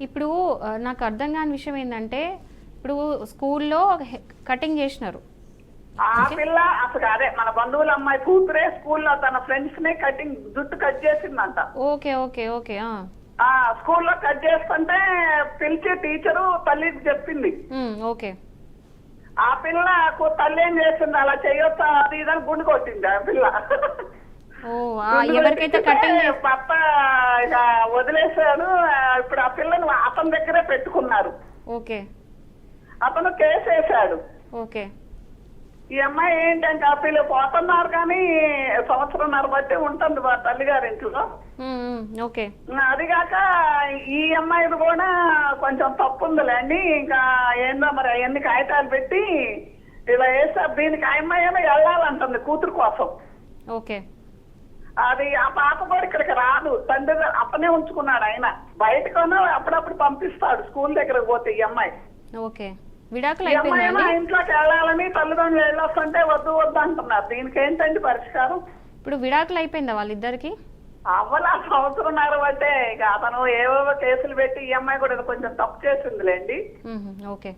ఇప్పుడు నాకు అర్థం కాని విషయం ఏంటంటే ఇప్పుడు స్కూల్లో కటింగ్ చేసినారు. ఆ పిల్ల అసలు అదే మన బంధువుల అమ్మాయి కూతురే స్కూల్లో తన ఫ్రెండ్స్ ని కటింగ్ జుట్టు కట్ చేసిందంట. Okay okay okay. ఆ స్కూల్లో కట్ చేస్తుంటే పిలిచి టీచరు తల్లికి చెప్పింది. ఓకే. ఆ పిల్ల తల్లి ఏం చేసింది, అలా చేయొచ్చా అది ఇదని గుండు కొట్టింది ఆ పిల్ల. ఎవరికైతే కటింగ్ భర్త ఇక వదిలేశాడు. ఇప్పుడు ఆ పిల్లని అతని దగ్గరే పెట్టుకున్నారు. ఓకే. అతను కేసు వేశాడు. ఓకే. ఈ అమ్మాయి ఏంటంటే ఆ పిల్ల పోతున్నారు కానీ సంవత్సరంన్నర బట్టి ఉంటుంది తల్లిగారింట్లో. ఓకే. అదిగాక ఈ అమ్మాయిది కూడా కొంచెం తప్పు ఉందిలేండి. ఇంకా ఏందో మరి అవన్నీ కాగితాలు పెట్టి ఇలా వేస్తారు. దీనికి ఆ అమ్మాయి ఏమో వెళ్ళాలంటుంది కూతురు కోసం. ఓకే. అది ఆ పాప కూడా ఇక్కడికి రాదు, తండ్రి అప్పనే ఉంచుకున్నాడు ఆయన. బయటకునో అప్పుడప్పుడు పంపిస్తాడు స్కూల్ దగ్గరకు పోతే ఈ అమ్మాయి. ఓకే. విడాకులు ఈ అమ్మాయి ఏమో అయిపోయిందండి. ఇంట్లోకి వెళ్ళాలని తల్లిదండ్రులు వెళ్ళొస్తుంటే వద్దు వద్దు అంటున్నారు. దీనికి ఏంటండి పరిష్కారం? ఇప్పుడు విడాకులు అయిపోయిందా వాళ్ళిద్దరికి? అవ్వలా సంవత్సరంన్నర బట్టే. ఇక అతను ఏవేవో కేసులు పెట్టి ఈ అమ్మాయి కూడా కొంచెం తప్పు చేసిందిలేండి. ఓకే.